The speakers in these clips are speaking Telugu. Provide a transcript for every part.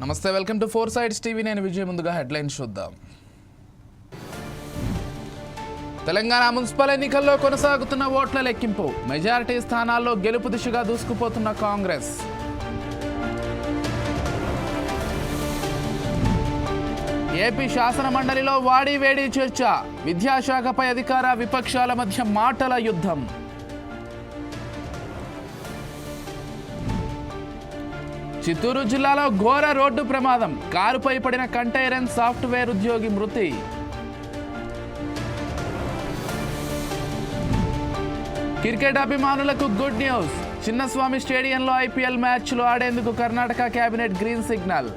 నమస్తే, welcome to four sides TV. నేను విజయ్. ముందుగా హెడ్లైన్స్ చూద్దాం. తెలంగాణ మున్సిపల్ ఎన్నికల్లో కొనసాగుతున్న ఓట్ల లెక్కింపు. మెజారిటీ స్థానాల్లో గెలుపు దిశగా దూసుకుపోతున్న కాంగ్రెస్. ఏపీ శాసన మండలిలో వాడి వేడి చర్చ. విద్యాశాఖపై అధికార విపక్షాల మధ్య మాటల యుద్ధం. చిత్తూరు జిల్లాలో ఘోర రోడ్డు ప్రమాదం. కారుపై పడిన కంటైనర్ సాఫ్ట్వేర్ ఉద్యోగి మృతి. క్రికెట్ అభిమానులకు గుడ్ న్యూస్. చిన్నస్వామి స్టేడియంలో ఐపీఎల్ మ్యాచ్లు ఆడేందుకు కర్ణాటక కేబినెట్ గ్రీన్ సిగ్నల్.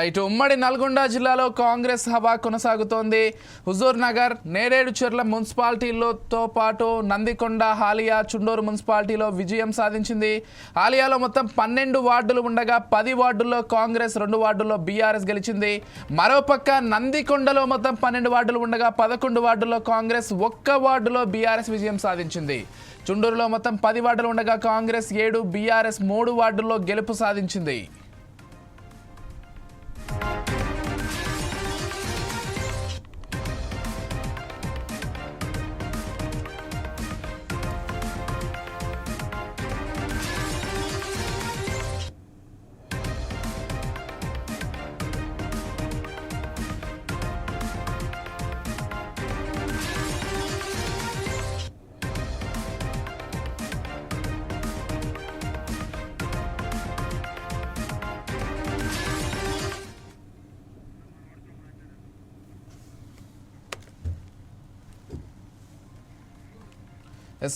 ఇటు ఉమ్మడి నల్గొండ జిల్లాలో కాంగ్రెస్ హవా కొనసాగుతోంది. హుజూర్ నగర్, నేరేడుచెర్ల మున్సిపాలిటీలతో పాటు నందికొండ, హాలియా, చుండూరు మున్సిపాలిటీలో విజయం సాధించింది. హాలియాలో మొత్తం 12 వార్డులు ఉండగా 10 వార్డుల్లో కాంగ్రెస్, 2 వార్డుల్లో బీఆర్ఎస్ గెలిచింది. మరోపక్క నందికొండలో మొత్తం 12 వార్డులు ఉండగా 11 వార్డుల్లో కాంగ్రెస్, 1 వార్డులో బీఆర్ఎస్ విజయం సాధించింది. చుండూరులో మొత్తం 10 వార్డులు ఉండగా కాంగ్రెస్ 7, బీఆర్ఎస్ 3 వార్డుల్లో గెలుపు సాధించింది.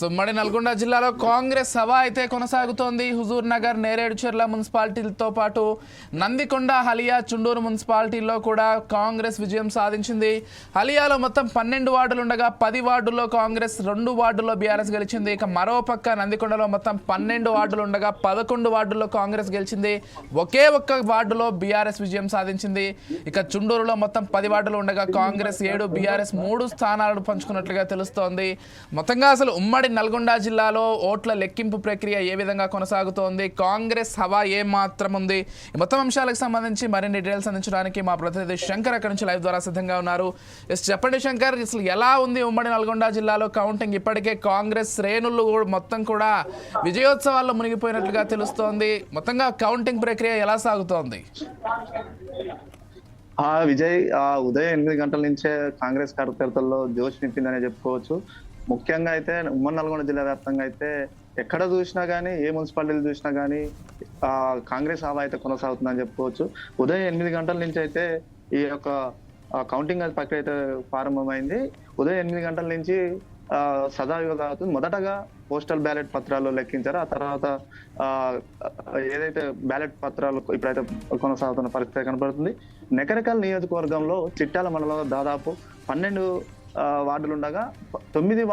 ఉమ్మడి నల్గొండ జిల్లాలో కాంగ్రెస్ హవా అయితే కొనసాగుతోంది. హుజూర్ నగర్, నేరేడుచెర్ల మున్సిపాలిటీలతో పాటు నందికొండ, హలియా, చుండూరు మున్సిపాలిటీల్లో కూడా కాంగ్రెస్ విజయం సాధించింది. హలియాలో మొత్తం 12 వార్డులు ఉండగా 10 వార్డుల్లో కాంగ్రెస్, 2 వార్డుల్లో బీఆర్ఎస్ గెలిచింది. ఇక మరోపక్క నందికొండలో మొత్తం 12 వార్డులు ఉండగా 11 వార్డుల్లో కాంగ్రెస్ గెలిచింది. ఒకే ఒక్క వార్డులో బీఆర్ఎస్ విజయం సాధించింది. ఇక చుండూరులో మొత్తం 10 వార్డులు ఉండగా కాంగ్రెస్ 7, బీఆర్ఎస్ 3 స్థానాలను పంచుకున్నట్లుగా తెలుస్తోంది. మొత్తంగా అసలు ఉమ్మడి నల్గొండ జిల్లాలో ఓట్ల లెక్కింపు ప్రక్రియ ఏ విధంగా కొనసాగుతోంది, కాంగ్రెస్ హవా ఏ మాత్రం ఉంది, మొత్తం అంశాలకు సంబంధించి మరిన్ని డీటెయిల్స్ అందించడానికి మా ప్రతినిధి శంకర్ అక్కడి నుంచి లైవ్ ద్వారా సిద్ధంగా ఉన్నారు. చెప్పండి శంకర్, అసలు ఎలా ఉంది ఉమ్మడి నల్గొండ జిల్లాలో కౌంటింగ్? ఇప్పటికే కాంగ్రెస్ శ్రేణులు మొత్తం కూడా విజయోత్సవాల్లో మునిగిపోయినట్లుగా తెలుస్తోంది. మొత్తంగా కౌంటింగ్ ప్రక్రియ ఎలా సాగుతోంది? విజయ్, ఉదయం 8 గంటల నుంచే కాంగ్రెస్ కార్యకర్తల్లో జోష్ నింపిందనే చెప్పుకోవచ్చు. ముఖ్యంగా అయితే ఉమ్మడి నల్గొండ జిల్లా వ్యాప్తంగా అయితే ఎక్కడ చూసినా కానీ, ఏ మున్సిపాలిటీలు చూసినా కానీ కాంగ్రెస్ హవా అయితే కొనసాగుతుందని చెప్పుకోవచ్చు. ఉదయం 8 గంటల నుంచి అయితే ఈ యొక్క కౌంటింగ్ ప్రక్రియ అయితే ప్రారంభమైంది. ఉదయం 8 గంటల నుంచి సదాయుగా అవుతుంది. మొదటగా పోస్టల్ బ్యాలెట్ పత్రాలు లెక్కించారు. ఆ తర్వాత ఏదైతే బ్యాలెట్ పత్రాలు ఇప్పుడైతే కొనసాగుతున్న పరిస్థితి కనబడుతుంది. నెకరకల్ నియోజకవర్గంలో చిట్యాల మండలంలో దాదాపు 12 వార్డులు ఉండగా 9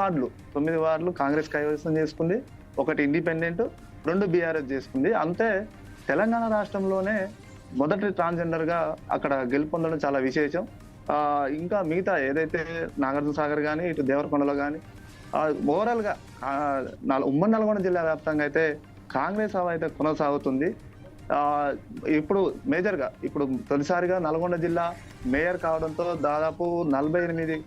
వార్డులు కాంగ్రెస్ కైవసం చేసుకుంది. 1 ఇండిపెండెంట్, 2 బీఆర్ఎస్ చేసుకుంది. అంతే తెలంగాణ రాష్ట్రంలోనే మొదటి ట్రాన్స్జెండర్ గా అక్కడ గెలుపొందడం చాలా విశేషం. ఇంకా మిగతా ఏదైతే నాగార్జున సాగర్ కానీ, ఇటు దేవరకొండలో కానీ ఓవరాల్ గా ఉమ్మడి నల్గొండ జిల్లా వ్యాప్తంగా అయితే కాంగ్రెస్ హవా అయితే కొనసాగుతుంది. ఇప్పుడు మేజర్ గా తొలిసారిగా నల్గొండ జిల్లా మేయర్ కావడంతో దాదాపు 48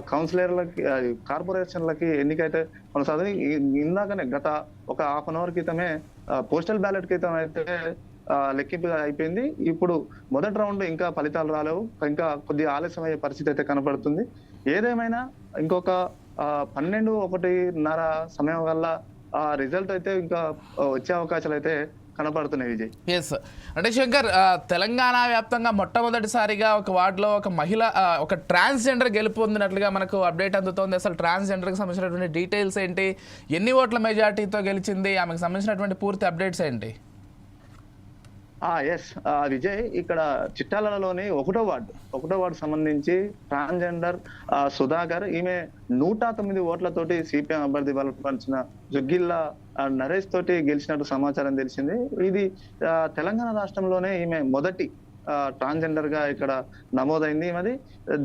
కౌన్సిలర్లకి, కార్పొరేషన్లకి ఎన్నికైతే కొనసాగుతుంది. ఇందాకనే గత ఒక హాఫ్ అన్ అవర్ క్రితమే పోస్టల్ బ్యాలెట్ క్రితం అయితే లెక్కింపు అయిపోయింది. ఇప్పుడు మొదటి రౌండ్ ఇంకా ఫలితాలు రాలేవు, ఇంకా కొద్దిగా ఆలస్యం అయ్యే పరిస్థితి అయితే కనబడుతుంది. ఏదేమైనా ఇంకొక 12-1:30 సమయం వల్ల రిజల్ట్ అయితే ఇంకా వచ్చే అవకాశాలు అయితే కనపడుతున్నాయి విజయ్. ఎస్ అంటే శంకర్, తెలంగాణ వ్యాప్తంగా మొట్టమొదటిసారిగా ఒక వార్డులో ఒక మహిళ, ఒక ట్రాన్స్జెండర్ గెలుపొందినట్లుగా మనకు అప్డేట్ అందుతోంది. అసలు ట్రాన్స్జెండర్కి సంబంధించినటువంటి డీటెయిల్స్ ఏంటి, ఎన్ని ఓట్ల మెజార్టీతో గెలిచింది, ఆమెకు సంబంధించినటువంటి పూర్తి అప్డేట్స్ ఏంటి? ఎస్ విజయ్, ఇక్కడ చిట్టాలలోని 1వ వార్డు సంబంధించి ట్రాన్స్జెండర్ సుధాకర్, ఈమె 109 ఓట్లతోటి సిపిఎం అభ్యర్థి బలపరిచిన జుగ్గిల్లా నరేష్ తోటి గెలిచినట్టు సమాచారం తెలిసింది. ఇది తెలంగాణ రాష్ట్రంలోనే ఈమె మొదటి ట్రాన్స్జెండర్ గా ఇక్కడ నమోదైంది. మరి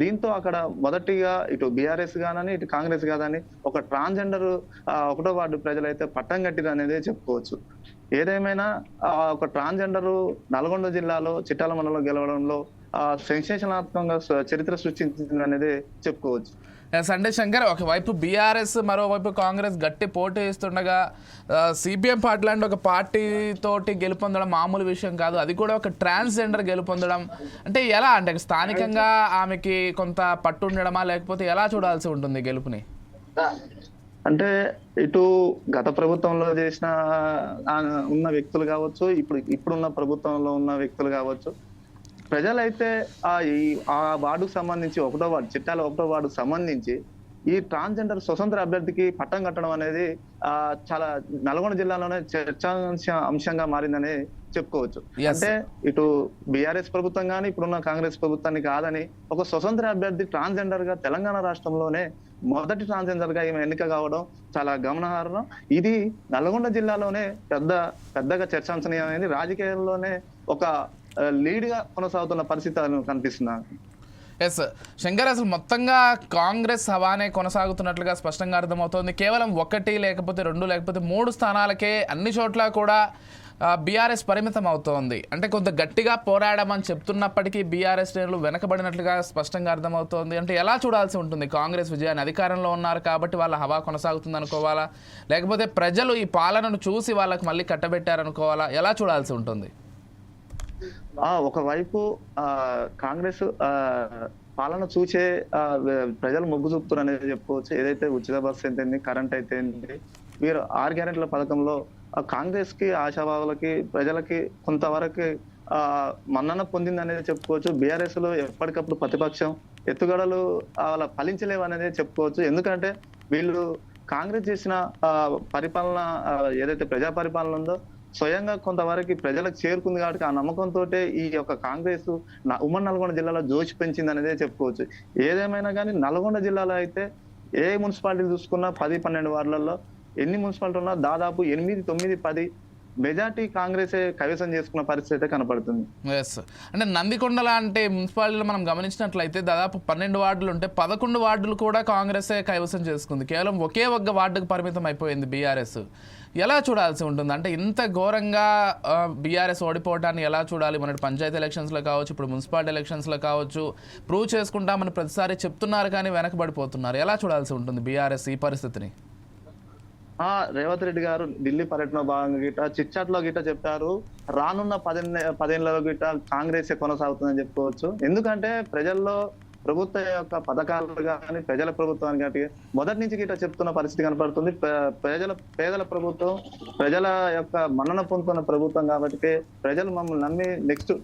దీంతో అక్కడ మొదటిగా ఇటు బీఆర్ఎస్ గానని ఇటు కాంగ్రెస్ గాదని ఒక ట్రాన్స్జెండర్ 1వ వార్డు ప్రజలైతే పట్టం కట్టిరు అనేది చెప్పుకోవచ్చు. ఏదేమైనా ఒక ట్రాన్స్జెండర్ నల్గొండ జిల్లాలో చిట్టాల మండలంలో గెలవడంలో సెన్సేషనాత్మకంగా చరిత్ర సృష్టించింది అనేది చెప్పుకోవచ్చు. సండే శంకర్, ఒకవైపు బీఆర్ఎస్ మరోవైపు కాంగ్రెస్ గట్టి పోటీ ఇస్తుండగా సిపిఎం పార్టీ లాంటి ఒక పార్టీ తోటి గెలుపొందడం మామూలు విషయం కాదు, అది కూడా ఒక ట్రాన్స్జెండర్ గెలుపొందడం అంటే ఎలా? అంటే స్థానికంగా ఆమెకి కొంత పట్టు ఉండడమా, లేకపోతే ఎలా చూడాల్సి ఉంటుంది గెలుపుని? అంటే ఇటు గత ప్రభుత్వంలో చేసిన ఉన్న వ్యక్తులు కావచ్చు, ఇప్పుడున్న ప్రభుత్వంలో ఉన్న వ్యక్తులు కావచ్చు, ప్రజలైతే ఆ వార్డుకు సంబంధించి 1వ వార్డు చిట్టాల 1వ వార్డుకు సంబంధించి ఈ ట్రాన్స్జెండర్ స్వతంత్ర అభ్యర్థికి పట్టం కట్టడం అనేది చాలా నల్గొండ జిల్లాలోనే అంశంగా మారిందని చెప్పుకోవచ్చు. అంటే ఇటు బీఆర్ఎస్ ప్రభుత్వం కానీ ఇప్పుడున్న కాంగ్రెస్ ప్రభుత్వాన్ని కాదని ఒక స్వతంత్ర అభ్యర్థి ట్రాన్స్జెండర్ గా తెలంగాణ రాష్ట్రంలోనే మొదటి ట్రాన్స్జెండర్ గా ఈమె ఎన్నిక కావడం చాలా గమనార్హం. ఇది నల్గొండ జిల్లాలోనే పెద్దగా చర్చాంశనీయమైంది. రాజకీయాల్లోనే ఒక లీడ్ గా కొనసాగుతున్న పరిస్థితులు కనిపిస్తున్నాయి. ఎస్ శంకర్, అసలు మొత్తంగా కాంగ్రెస్ హవానే కొనసాగుతున్నట్లుగా స్పష్టంగా అర్థమవుతోంది. కేవలం 1 లేకపోతే 2 లేకపోతే 3 స్థానాలకే అన్ని చోట్ల కూడా బీఆర్ఎస్ పరిమితం అవుతోంది. అంటే కొంత గట్టిగా పోరాడమని చెప్తున్నప్పటికీ బీఆర్ఎస్ శ్రేణులు వెనకబడినట్లుగా స్పష్టంగా అర్థమవుతోంది. అంటే ఎలా చూడాల్సి ఉంటుంది కాంగ్రెస్ విజయాన్ని? అధికారంలో ఉన్నారు కాబట్టి వాళ్ళ హవా కొనసాగుతుంది అనుకోవాలా, లేకపోతే ప్రజలు ఈ పాలనను చూసి వాళ్ళకి మళ్ళీ కట్టబెట్టారనుకోవాలా? ఎలా చూడాల్సి ఉంటుంది? ఒకవైపు కాంగ్రెస్ పాలన చూసే ప్రజలు మొగ్గు చూపుతారు అనేది చెప్పుకోవచ్చు. ఏదైతే ఉచిత బస్సు అయితే కరెంట్ అయితే వీరు 6 గ్యారెంటీల పథకంలో కాంగ్రెస్ కి ఆశావాదులకి ప్రజలకి కొంతవరకు మన్నన పొందింది అనేది చెప్పుకోవచ్చు. బీఆర్ఎస్ లో ఎప్పటికప్పుడు ప్రతిపక్షం ఎత్తుగడలు అలా ఫలించలేవు అనేది చెప్పుకోవచ్చు. ఎందుకంటే వీళ్ళు కాంగ్రెస్ చేసిన పరిపాలన ఏదైతే ప్రజా పరిపాలన ఉందో స్వయంగా కొంతవరకు ప్రజలకు చేరుకుంది కాబట్టి ఆ నమ్మకంతో ఈ యొక్క కాంగ్రెస్ ఉమ్మడి నల్గొండ జిల్లాలో జోషి పెంచింది అనేది చెప్పుకోవచ్చు. ఏదేమైనా కానీ నల్గొండ జిల్లాలో అయితే ఏ మున్సిపాలిటీ చూసుకున్నా 10-12 వార్డులలో ఎన్ని మున్సిపాలిటీ ఉన్నా దాదాపు 8, 9, 10 మెజార్టీ కాంగ్రెస్ కైవసం చేసుకున్న పరిస్థితి అయితే కనపడుతుంది. ఎస్, అంటే నందికొండ లాంటి మున్సిపాలిటీలో మనం గమనించినట్లయితే దాదాపు 12 వార్డులు ఉంటే 11 వార్డులు కూడా కాంగ్రెసే కైవసం చేసుకుంది. కేవలం ఒకే వార్డుకు పరిమితం అయిపోయింది బీఆర్ఎస్. ఎలా చూడాల్సి ఉంటుంది? అంటే ఇంత ఘోరంగా బీఆర్ఎస్ ఓడిపోవటాన్ని ఎలా చూడాలి? మన పంచాయతీ ఎలక్షన్స్లో కావచ్చు, ఇప్పుడు మున్సిపాలిటీ ఎలక్షన్స్లో కావచ్చు, ప్రూవ్ చేసుకుంటామని ప్రతిసారి చెప్తున్నారు కానీ వెనకబడిపోతున్నారు. ఎలా చూడాల్సి ఉంటుంది బీఆర్ఎస్ ఈ పరిస్థితిని? రేవంత్ రెడ్డి గారు ఢిల్లీ పర్యటన భాగంగా గిట్ట చిట్చాట్లో గిట్ట చెప్పారు, రానున్న 10 గిట్ట కాంగ్రెస్ కొనసాగుతుందని చెప్పుకోవచ్చు. ఎందుకంటే ప్రజల్లో ప్రభుత్వ యొక్క పథకాలు కానీ ప్రజల ప్రభుత్వానికి కానీ మొదటి నుంచి గిట్ట చెప్తున్న పరిస్థితి కనపడుతుంది. పేదల ప్రభుత్వం, ప్రజల యొక్క మన్నన పొందుతున్న ప్రభుత్వం కాబట్టి ప్రజలు మమ్మల్ని నమ్మి నెక్స్ట్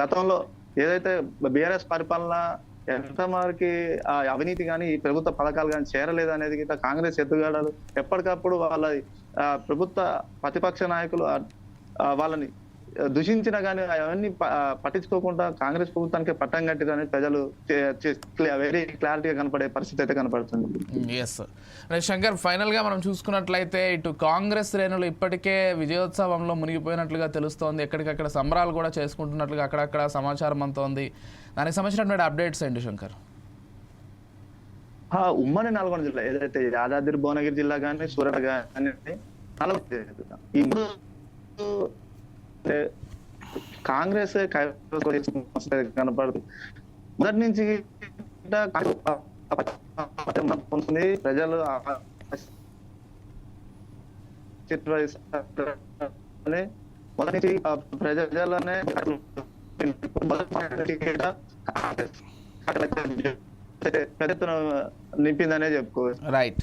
గతంలో ఏదైతే బీఆర్ఎస్ పరిపాలన ఎంత మనకి అవినీతి కానీ ఈ ప్రభుత్వ పథకాలు కానీ చేరలేదు అనేది కాంగ్రెస్ ఎత్తుగడలు ఎప్పటికప్పుడు వాళ్ళ ప్రభుత్వ ప్రతిపక్ష నాయకులు వాళ్ళని దూషించినా కానీ అవన్నీ పట్టించుకోకుండా కాంగ్రెస్ ప్రభుత్వానికి పట్టం కట్టిరని ప్రజలు వెరీ క్లారిటీగా కనపడే పరిస్థితి అయితే కనపడుతుంది. ఎస్ శంకర్, ఫైనల్ గా మనం చూసుకున్నట్లయితే ఇటు కాంగ్రెస్ శ్రేణులు ఇప్పటికే విజయోత్సవంలో మునిగిపోయినట్లుగా తెలుస్తోంది. ఎక్కడికక్కడ సంబరాలు కూడా చేసుకుంటున్నట్లుగా అక్కడక్కడ సమాచారం అంతోంది. దానికి సంబంధించినటువంటి అప్డేట్స్ ఏంటి శంకర్? ఉమ్మడి నల్గొండ జిల్లా ఏదైతే యాదాద్రి భువనగిరి జిల్లా కానీ సూరత్ కానీ కాంగ్రెస్ కనపడుతుంది. మొదటి నుంచి ప్రజలు మొదటి నుంచి ప్రజలనే నింపిందనే చెప్పుకోవచ్చు. Right,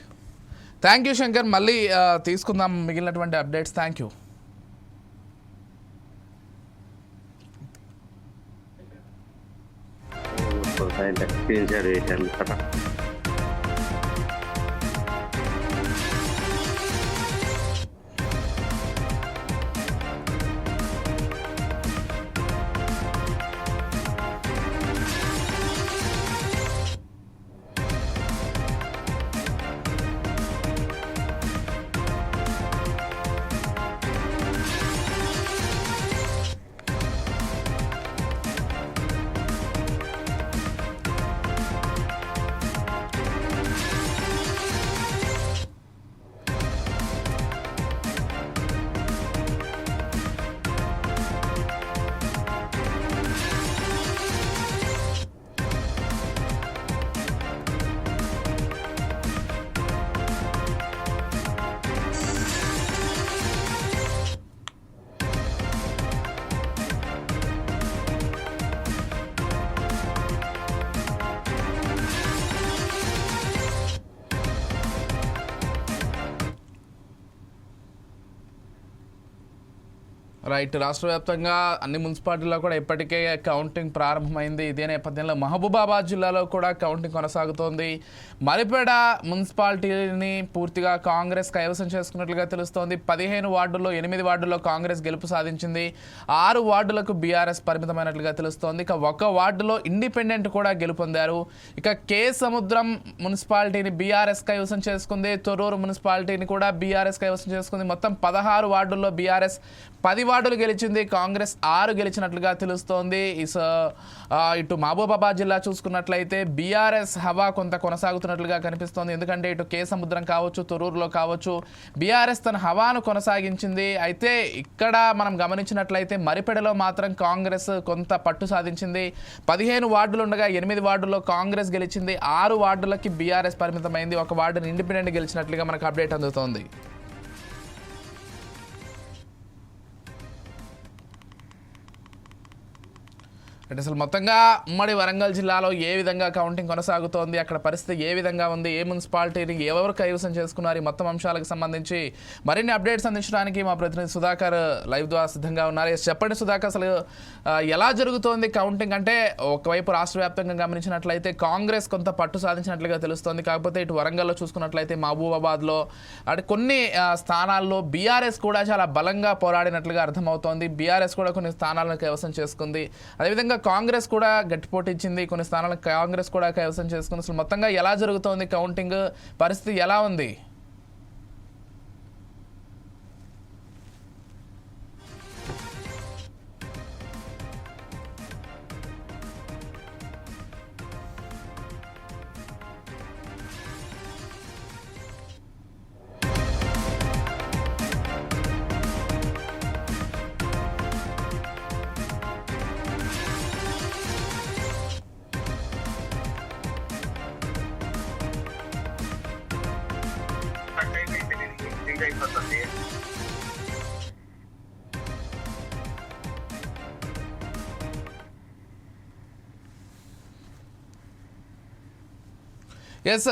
thank you Shankar. మళ్ళీ తీసుకుందాం మిగిలినటువంటి అప్డేట్స్. Thank you. రైట్. రాష్ట్ర వ్యాప్తంగా అన్ని మున్సిపాలిటీల్లో కూడా ఇప్పటికే కౌంటింగ్ ప్రారంభమైంది. ఇదే నేపథ్యంలో మహబూబాబాద్ జిల్లాలో కూడా కౌంటింగ్ కొనసాగుతోంది. మరిపేడ మున్సిపాలిటీని పూర్తిగా కాంగ్రెస్ కైవసం చేసుకున్నట్లుగా తెలుస్తోంది. 15 వార్డుల్లో 8 వార్డుల్లో కాంగ్రెస్ గెలుపు సాధించింది. 6 వార్డులకు బీఆర్ఎస్ పరిమితమైనట్లుగా తెలుస్తోంది. ఇక ఒక వార్డులో ఇండిపెండెంట్ కూడా గెలుపొందారు. ఇక కే సముద్రం మున్సిపాలిటీని బీఆర్ఎస్ కైవసం చేసుకుంది. తొర్రూరు మున్సిపాలిటీని కూడా బీఆర్ఎస్ కైవసం చేసుకుంది. మొత్తం 16 వార్డుల్లో బీఆర్ఎస్ 10 వార్డులు గెలిచింది. కాంగ్రెస్ 6 గెలిచినట్లుగా తెలుస్తోంది. ఇటు మహబూబాబాద్ జిల్లా చూసుకున్నట్లయితే బీఆర్ఎస్ హవా కొంత కొనసాగుతున్నట్లుగా కనిపిస్తోంది. ఎందుకంటే ఇటు కే సముద్రం కావచ్చు, తొర్రూరులో కావచ్చు, బీఆర్ఎస్ తన హవాను కొనసాగించింది. అయితే ఇక్కడ మనం గమనించినట్లయితే మరిపెడలో మాత్రం కాంగ్రెస్ కొంత పట్టు సాధించింది. 15 వార్డులు ఉండగా 8 వార్డుల్లో కాంగ్రెస్ గెలిచింది. 6 వార్డులకి బీఆర్ఎస్ పరిమితమైంది. ఒక వార్డుని ఇండిపెండెంట్ గెలిచినట్లుగా మనకు అప్డేట్ అందుతోంది. అంటే అసలు మొత్తంగా ఉమ్మడి వరంగల్ జిల్లాలో ఏ విధంగా కౌంటింగ్ కొనసాగుతోంది, అక్కడ పరిస్థితి ఏ విధంగా ఉంది, ఏ మున్సిపాలిటీని ఎవరు కైవసం చేసుకున్నారు, ఈ మొత్తం అంశాలకు సంబంధించి మరిన్ని అప్డేట్స్ అందించడానికి మా ప్రతినిధి సుధాకర్ లైవ్ ద్వారా సిద్ధంగా ఉన్నారు. చెప్పండి సుధాకర్, అసలు ఎలా జరుగుతోంది కౌంటింగ్? అంటే ఒకవైపు రాష్ట్ర వ్యాప్తంగా గమనించినట్లయితే కాంగ్రెస్ కొంత పట్టు సాధించినట్లుగా తెలుస్తోంది. కాకపోతే ఇటు వరంగల్లో చూసుకున్నట్లయితే మహబూబాబాద్లో అంటే కొన్ని స్థానాల్లో బీఆర్ఎస్ కూడా చాలా బలంగా పోరాడినట్లుగా అర్థమవుతోంది. బీఆర్ఎస్ కూడా కొన్ని స్థానాలను కైవసం చేసుకుంది. అదేవిధంగా కాంగ్రెస్ కూడా గట్టి పోటీ ఇచ్చింది. కొన్ని స్థానాలను కాంగ్రెస్ కూడా కైవసం చేసుకుంది. అసలు మొత్తంగా ఎలా జరుగుతోంది కౌంటింగ్, పరిస్థితి ఎలా ఉంది? ఎస్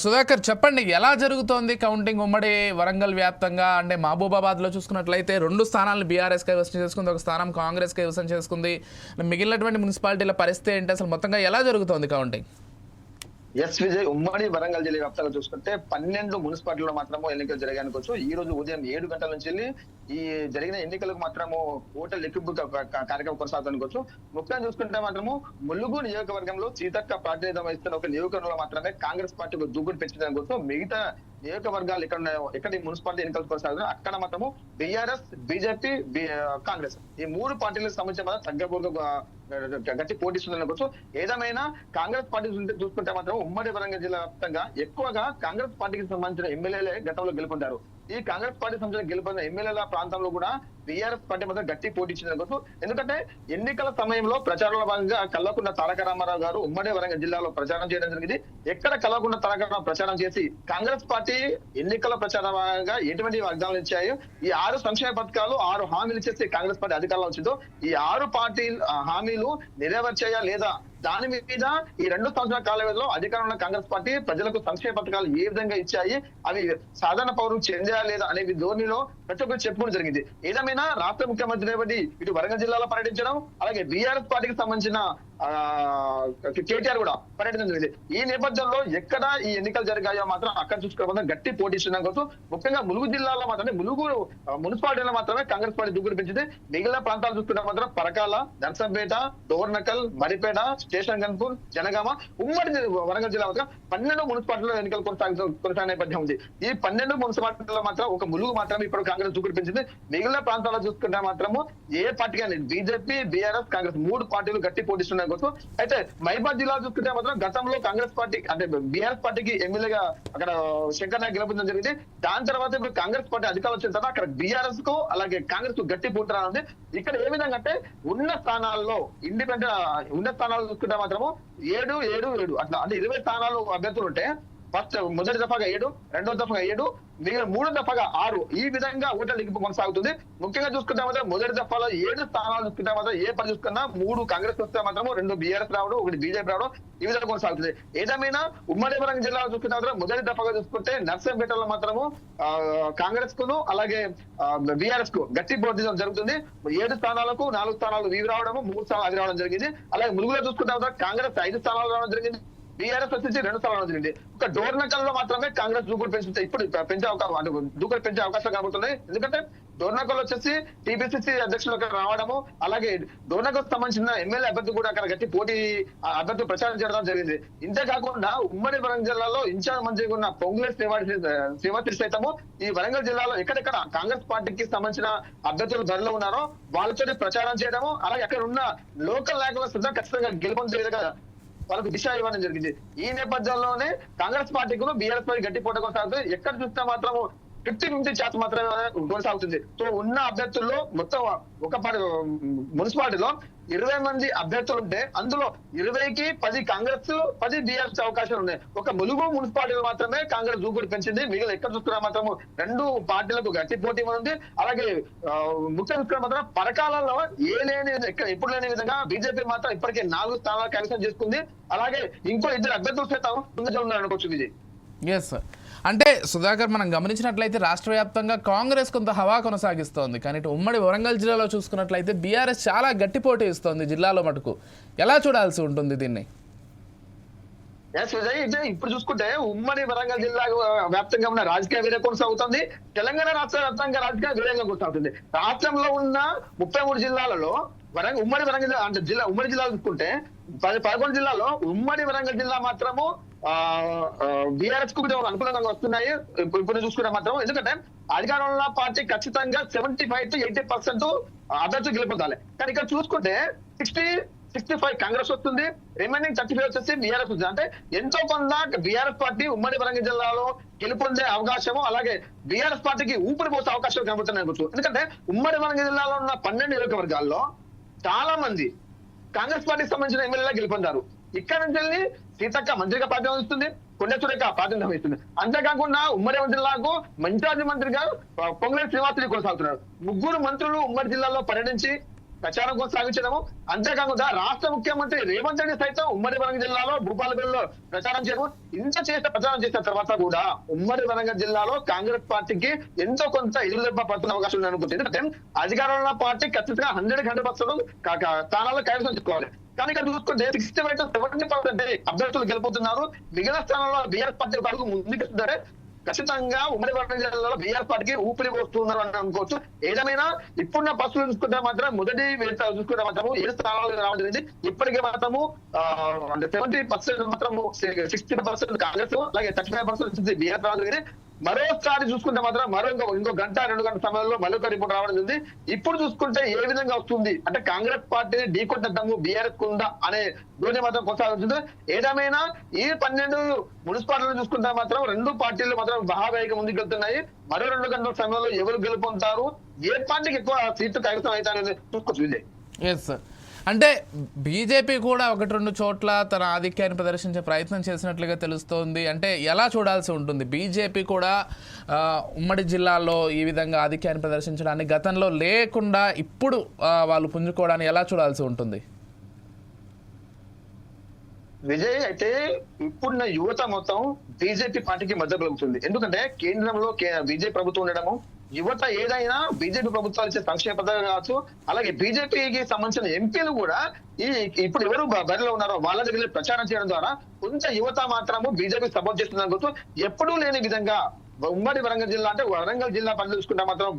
సుధాకర్, చెప్పండి ఎలా జరుగుతోంది కౌంటింగ్ ఉమ్మడి వరంగల్ వ్యాప్తంగా? అంటే మహబూబాబాద్లో చూసుకున్నట్లయితే 2 స్థానాలను బీఆర్ఎస్ కైవసం చేసుకుంది, ఒక స్థానం కాంగ్రెస్ కైవసం చేసుకుంది. మిగిలినటువంటి మున్సిపాలిటీల పరిస్థితి ఏంటి, అసలు మొత్తంగా ఎలా జరుగుతోంది కౌంటింగ్? ఎస్ విజయ్, ఉమ్మడి వరంగల్ జిల్లా వ్యాప్తంగా చూసుకుంటే 12 మున్సిపాలిటీలో మాత్రము ఎన్నికలు జరిగానుకోవచ్చు. ఈ రోజు ఉదయం 7 గంటల నుంచి ఈ జరిగిన ఎన్నికలకు మాత్రము ఓటర్ లెక్కింపు కార్యక్రమం కొనసాగుతుందనుకోవచ్చు. ముఖ్యంగా చూసుకుంటే మాత్రము ములుగు నియోజకవర్గంలో సీతక్క ప్రాతినిధ్యం వహిస్తున్న ఒక నియోజకవర్గంలో మాత్రమే కాంగ్రెస్ పార్టీ దూకుడు పెంచుతుందనుకోవచ్చు. మిగతా నియోజకవర్గాలు ఎక్కడ మున్సిపాలిటీ ఎన్నికలు కొనసాగుతున్నాయి అక్కడ మాత్రము బీఆర్ఎస్, బీజేపీ, కాంగ్రెస్ ఈ 3 పార్టీలకు సంబంధించి మాత్రం తగ్గబోగా గట్టి పోటీస్తుందనుకోవచ్చు. ఏదేమైనా కాంగ్రెస్ పార్టీ చూసుకుంటే మాత్రం ఉమ్మడి వరంగల్ జిల్లా వ్యాప్తంగా ఎక్కువగా కాంగ్రెస్ పార్టీకి సంబంధించిన ఎమ్మెల్యేలే గతంలో గెలుపొందారు. ఈ కాంగ్రెస్ పార్టీ సంబంధించిన గెలుపొందిన ఎమ్మెల్యేల ప్రాంతంలో కూడా బీఆర్ఎస్ పార్టీ మాత్రం గట్టి పోటీ ఇచ్చిందనుకోవచ్చు. ఎందుకంటే ఎన్నికల సమయంలో ప్రచారంలో భాగంగా కల్వకుంట్ల తారక రామారావు గారు ఉమ్మడి వరంగల్ జిల్లాలో ప్రచారం చేయడం జరిగింది. ఎక్కడ కల్వకుంట్ల తారక రామారావు ప్రచారం చేసి కాంగ్రెస్ పార్టీ ఎన్నికల ప్రచారం భాగంగా ఎటువంటి వాగ్దానాలు ఇచ్చాయో, ఈ 6 సంక్షేమ పథకాలు 6 హామీలు ఇచ్చేసి కాంగ్రెస్ పార్టీ అధికారంలో వచ్చిందో ఈ 6 పార్టీ హామీలు నెరవేర్చాయా లేదా, దాని మీద ఈ 2 సంవత్సరాల కాల వ్యవధిలో అధికారంలో కాంగ్రెస్ పార్టీ ప్రజలకు సంక్షేమ పథకాలు ఏ విధంగా ఇచ్చాయి, అవి సాధారణ పౌరులు చెందా లేదా అనే ధోరణిలో ప్రతి ఒక్కరు చెప్పుకోవడం జరిగింది. ఏదేమైనా రాష్ట్ర ముఖ్యమంత్రి ఇటు వరంగల్ జిల్లాలో పర్యటించడం, అలాగే బీఆర్ఎస్ పార్టీకి సంబంధించిన కేటీఆర్ కూడా పర్యటించడం జరిగింది. ఈ నేపథ్యంలో ఎక్కడ ఈ ఎన్నికలు జరిగాయో మాత్రం అక్కడ చూసుకోవడం గట్టి పోటీ ఇస్తున్నాం కోసం. ముఖ్యంగా ములుగు జిల్లాలో మాత్రమే ములుగు మున్సిపాలిటీలో మాత్రమే కాంగ్రెస్ పార్టీ దూకుడు పెంచింది. మిగిలిన ప్రాంతాలు చూసుకుంటే మాత్రం పరకాల, నర్సంపేట, డోర్నకల్, మరిపేట, స్టేషన్ గన్పూర్, జనగామ, ఉమ్మడి వరంగల్ జిల్లా మాత్రం 12 మున్సిపాలిటీలో ఎన్నికలు కొనసాగే నేపథ్యం ఉంది. ఈ 12 మున్సిపాలిటీలో మాత్రం ఒక ములుగు మాత్రం ఇప్పుడు కాంగ్రెస్ దూకుడు పెంచింది. మిగిలిన ప్రాంతాల్లో చూసుకుంటే మాత్రము ఏ పార్టీ కానీ బీజేపీ, బీఆర్ఎస్, కాంగ్రెస్ 3 పార్టీలు గట్టి పోటీస్తున్నాయి కోసం. అయితే మహిబాద్ జిల్లా చూసుకుంటే మాత్రం గతంలో కాంగ్రెస్ పార్టీ అంటే బీఆర్ఎస్ పార్టీకి ఎమ్మెల్యేగా అక్కడ శంకర్ నాయక్ గెలుపొందడం జరిగింది. దాని తర్వాత ఇప్పుడు కాంగ్రెస్ పార్టీ అధికారం వచ్చిన తర్వాత అక్కడ బీఆర్ఎస్ కు అలాగే కాంగ్రెస్ కు గట్టి పోటీ రానుంది. ఇక్కడ ఏ విధంగా అంటే ఉన్న స్థానాల్లో ఇండిపెండెంట్ ఉన్న స్థానాలు చూసుకుంటే మాత్రము 7 అట్లా అంటే 20 స్థానాలు అభ్యర్థులు ఉంటే ఫస్ట్ మొదటి దఫాగా 7, రెండో దఫాగా 7, మిగిలిన 3వ దఫాగా 6 ఈ విధంగా ఓట్ల లెక్కింపు కొనసాగుతుంది. ముఖ్యంగా చూసుకుంటే మాత్రం మొదటి దఫాలో 7 స్థానాలు చూసుకుంటే మాత్రం ఏ పని చూసుకున్నా 3 కాంగ్రెస్ వస్తే మాత్రం 2 బీఆర్ఎస్ రావడం, 1 బీజేపీ రావడం, ఈ విధంగా కొనసాగుతుంది. ఏదేమైనా ఉమ్మడి వరంగల్ జిల్లాలో చూసుకుంటే మాత్రం మొదటి దఫాగా చూసుకుంటే నర్సంపేటలో మాత్రము కాంగ్రెస్ కును అలాగే బీఆర్ఎస్ కు గట్టి పోటీ జరుగుతుంది. 7 స్థానాలకు 4 స్థానాలు వీవి రావడము, 3 స్థానాలు అది రావడం జరిగింది. అలాగే ములుగులో చూసుకుంటే మాత్రం కాంగ్రెస్ 5 స్థానాలు రావడం జరిగింది, బీఆర్ఎస్ వచ్చేసి 2 స్థానాలు జరిగింది. ఒక డోర్నకల్లో మాత్రమే కాంగ్రెస్ దూకుడు పెంచుతాయి, ఇప్పుడు పెంచే దూకుడు పెంచే అవకాశాలు కనబడుతున్నాయి. ఎందుకంటే డోర్నకల్ వచ్చేసి టీపీసీసీ అధ్యక్షులు అక్కడ రావడము, అలాగే డోర్నకల్ సంబంధించిన ఎమ్మెల్యే అభ్యర్థి కూడా అక్కడ గట్టి పోటీ అభ్యర్థి ప్రచారం చేయడం జరిగింది. ఇంతేకాకుండా ఉమ్మడి వరంగల్ జిల్లాలో ఇన్ఛార్జ్ మంత్రిగా ఉన్న పొంగులే శ్రీమతి సైతము ఈ వరంగల్ జిల్లాలో ఎక్కడెక్కడ కాంగ్రెస్ పార్టీకి సంబంధించిన అభ్యర్థులు బరిలో ఉన్నారో వాళ్ళతో ప్రచారం చేయడము, అలాగే అక్కడ ఉన్న లోకల్ నాయకుల శ్రద్ధ ఖచ్చితంగా గెలుపొందే విధంగా వాళ్ళకు దిశ ఇవ్వడం జరిగింది. ఈ నేపథ్యంలోనే కాంగ్రెస్ పార్టీకి బీఆర్ఎస్ పార్టీ గట్టి పోటీ కొనసాగుతుంది. ఎక్కడ చూస్తే మాత్రము 50-50 మాత్రమే కొనసాగుతుంది. సో ఉన్న అభ్యర్థుల్లో మొత్తం ఒక మున్సిపాలిటీలో 20 మంది అభ్యర్థులు ఉంటే అందులో 20కి 10 కాంగ్రెస్ 10 బీఆర్ఎస్ అవకాశాలు ఉన్నాయి. ఒక ములుగు మున్సిపాలిటీలో మాత్రమే కాంగ్రెస్ దూకుడు పెంచింది. మిగిలిన ఎక్కడ చూసుకున్నా మాత్రము 2 పార్టీలకు గట్టి పోటీ ఉంది. అలాగే ముఖ్యంగా చూసుకున్న మాత్రం పరకాలలో ఎప్పుడు లేని విధంగా బీజేపీ మాత్రం ఇప్పటికే 4 స్థానాలు కైవసం చేసుకుంది. అలాగే ఇంకో 2 అభ్యర్థులు సైతం ముందుగా ఉన్నారు అనుకోవచ్చు విజయ్. ఎస్ సార్, అంటే సుధాకర్ మనం గమనించినట్లయితే రాష్ట్ర వ్యాప్తంగా కాంగ్రెస్ కొంత హవా కొనసాగిస్తోంది, కానీ ఇటు ఉమ్మడి వరంగల్ జిల్లాలో చూసుకున్నట్లయితే బీఆర్ఎస్ చాలా గట్టి పోటీ ఇస్తోంది జిల్లాలో మటుకు. ఎలా చూడాల్సి ఉంటుంది దీన్ని? ఇప్పుడు చూసుకుంటే ఉమ్మడి వరంగల్ జిల్లా వ్యాప్తంగా ఉన్న రాజకీయ వేరే కొనసాగుతుంది, తెలంగాణ రాష్ట్ర వ్యాప్తంగా రాజకీయ వేరేగా కొనసాగుతుంది. రాష్ట్రంలో ఉన్న 33 జిల్లాలలో ఉమ్మడి వరంగల్ అంటే ఉమ్మడి జిల్లాలు చూసుకుంటే 11 జిల్లాలో ఉమ్మడి వరంగల్ జిల్లా మాత్రము బీఆర్ఎస్ కు అనుకూలంగా వస్తున్నాయి ఇప్పుడు చూసుకుంటే మాత్రం. ఎందుకంటే అధికారంలో పార్టీ ఖచ్చితంగా 75 to 80% అభ్యర్థులు గెలుపొందాలి. కానీ ఇక్కడ చూసుకుంటే 60-65 కాంగ్రెస్ వస్తుంది, రిమైనింగ్ 35 వచ్చేసి బీఆర్ఎస్ వస్తుంది. అంటే ఎంతో కొంత బీఆర్ఎస్ పార్టీ ఉమ్మడి వరంగల్ జిల్లాలో గెలుపొందే అవకాశము, అలాగే బీఆర్ఎస్ పార్టీకి ఊపిరి పోసే అవకాశాలు కనబడుతున్నాయి. ఎందుకంటే ఉమ్మడి వరంగల్ జిల్లాలో ఉన్న 12 నియోజకవర్గాల్లో చాలా మంది కాంగ్రెస్ పార్టీకి సంబంధించిన ఎమ్మెల్యేలా గెలుపొందారు. ఇక్కడ నుంచి సీతక్క మంత్రిగా పార్టీ వహిస్తుంది, కొండ సురేఖ పార్టీ వహిస్తుంది. అంతేకాకుండా ఉమ్మడి జిల్లాకు ఇన్ఛార్జి మంత్రిగా పొంగులే శ్రీనివాసరెడ్డి కొనసాగుతున్నారు. 3 మంత్రులు ఉమ్మడి జిల్లాలో పర్యటించి ప్రచారం కొనసాగించడము, అంతేకాకుండా రాష్ట్ర ముఖ్యమంత్రి రేవంత్ రెడ్డి సైతం ఉమ్మడి వరంగల్ జిల్లాలో భూపాలపల్లిలో ప్రచారం చేయడం, ఇంత ప్రచారం చేసిన తర్వాత కూడా ఉమ్మడి వరంగల్ జిల్లాలో కాంగ్రెస్ పార్టీకి ఎంతో కొంత ఎదురుదెబ్బ పడుతున్న అవకాశం ఉంది అనుకుంటుంది. ఎందుకంటే అధికారంలో పార్టీ ఖచ్చితంగా 100% స్థానాల్లో కైవసం చేసుకోవాలి. కానీ ఇక్కడ చూసుకుంటే 60-70% అభ్యర్థులు గెలుపుతున్నారు. మిగిలిన స్థానాల్లో బీఆర్ఎస్ పార్టీ వరకు ముందుకెళ్తుంటే ఖచ్చితంగా ఉమ్మడి వరంగల్ జిల్లాలో బీఆర్ పార్టీకి ఊపిరి పోస్తున్నారు అని అనుకోవచ్చు. ఏదేమైనా ఇప్పుడున్న పరిస్థితులు చూసుకుంటే మాత్రం మొదటి విడత చూసుకుంటే మాత్రము 7 స్థానాలు రావడం జరిగింది. ఇప్పటికే మాత్రము అంటే 70% మాత్రము 60% కాంగ్రెస్, అలాగే 35% బీఆర్ రావడం జరిగింది. మరోసారి చూసుకుంటే మాత్రం ఇంకో గంట 2 గంటల సమయంలో మరొక రిపోర్ట్ రావడం జరిగింది. ఇప్పుడు చూసుకుంటే ఏ విధంగా వస్తుంది అంటే కాంగ్రెస్ పార్టీని ఢీకొట్టద్దాము బీఆర్ఎస్ కుందా అనే ధోరణి మాత్రం కొనసాగుతుంది. ఏదేమైనా ఈ 12 మున్సిపాలిటీలు చూసుకుంటే మాత్రం 2 పార్టీలు మాత్రం మహావేగంగా ముందుకెళ్తున్నాయి. మరో 2 గంటల సమయంలో ఎవరు గెలుపొందుతారు, ఏ పార్టీకి ఎక్కువ సీట్లు కైవసం అవుతారనేది చూసుకోవచ్చు విజయ్. ఎస్ సార్, అంటే బీజేపీ కూడా 1-2 చోట్ల తన ఆధిక్యాన్ని ప్రదర్శించే ప్రయత్నం చేసినట్లుగా తెలుస్తోంది. అంటే ఎలా చూడాల్సి ఉంటుంది? బీజేపీ కూడా ఉమ్మడి జిల్లాలో ఈ విధంగా ఆధిక్యాన్ని ప్రదర్శించడానికి గతంలో లేకుండా ఇప్పుడు వాళ్ళు పుంజుకోవడానికి ఎలా చూడాల్సి ఉంటుంది? విజయ్ అయితే ఇప్పుడున్న యువత మొత్తం బీజేపీ పార్టీకి మద్దతు పలుకుతుంది. ఎందుకంటే కేంద్రంలో బీజేపీ ప్రభుత్వం ఉండడము, యువత ఏదైనా బీజేపీ ప్రభుత్వాలు ఇచ్చే సంక్షేమ పథకాలు కావచ్చు, అలాగే బీజేపీకి సంబంధించిన ఎంపీలు కూడా ఇప్పుడు ఎవరు బరిలో ఉన్నారో వాళ్ళ దగ్గర ప్రచారం చేయడం ద్వారా కొంత యువత మాత్రము బీజేపీ సపోర్ట్ చేస్తుందని గుర్తు. ఎప్పుడూ లేని విధంగా ఉమ్మడి వరంగల్ జిల్లా అంటే వరంగల్ జిల్లా పరిధి చూసుకుంటే మాత్రం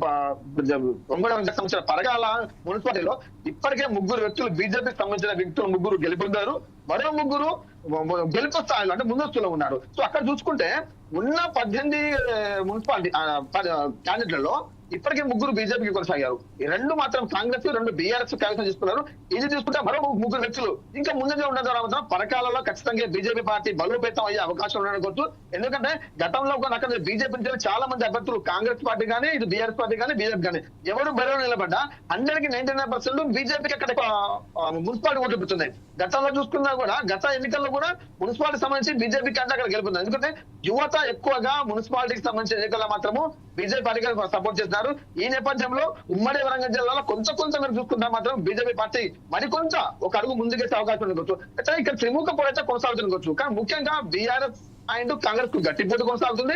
ఉమ్మడి వరంగల్ సంబంధించిన పరగాల మున్సిపాలిటీలో ఇప్పటికే 3 వ్యక్తులు బీజేపీకి సంబంధించిన వ్యక్తులు 3 గెలుపొందారు, మరో 3 గెలుపు స్థాయిలో అంటే ముందస్తులో ఉన్నారు. సో అక్కడ చూసుకుంటే ఉన్న 18 మున్సిపాలిటీ క్యాండిడేట్లలో ఇప్పటికే 3 బీజేపీకి కొనసాగారు. 2 మాత్రం కాంగ్రెస్, 2 బీఆర్ఎస్ కైవసం చేసుకున్నారు. ఇది చూసుకుంటే మరో 3 వ్యక్తులు ఇంకా ముందుగా ఉండడం ద్వారా మాత్రం పరకాలలో ఖచ్చితంగా బీజేపీ పార్టీ బలోపేతం అయ్యే అవకాశం ఉండనుకోవచ్చు. ఎందుకంటే గతంలో అక్కడ బీజేపీ నుంచి చాలా మంది అభ్యర్థులు కాంగ్రెస్ పార్టీ కానీ, ఇది బీఆర్ఎస్ పార్టీ కానీ, బీజేపీ కానీ ఎవరు బరిలో నిలబడ్డా 99% బీజేపీకి అక్కడ మున్సిపాలిటీ ఓట్లు పెడుతున్నాయి. గతంలో చూసుకున్నా కూడా గత ఎన్నికల్లో కూడా మున్సిపాలిటీ సంబంధించి బీజేపీ కంటే అక్కడ గెలుపుతుంది. ఎందుకంటే యువత ఎక్కువగా మున్సిపాలిటీకి సంబంధించిన ఎన్నికల్లో మాత్రము బీజేపీ పార్టీకి సపోర్ట్ చేస్తున్నారు. ఈ నేపథ్యంలో ఉమ్మడి వరంగల్ జిల్లాలో కొంచెం మీరు చూసుకుంటే మాత్రం బీజేపీ పార్టీ మరికొంత ఒక అడుగు ముందుకేసే అవకాశం ఉండవచ్చు. అయితే ఇక్కడ త్రిముఖ పోరాటం కొనసాగుతుండొచ్చు. కానీ ముఖ్యంగా బీఆర్ఎస్ అండ్ కాంగ్రెస్ కు గట్టి పోటీ కొనసాగుతుంది.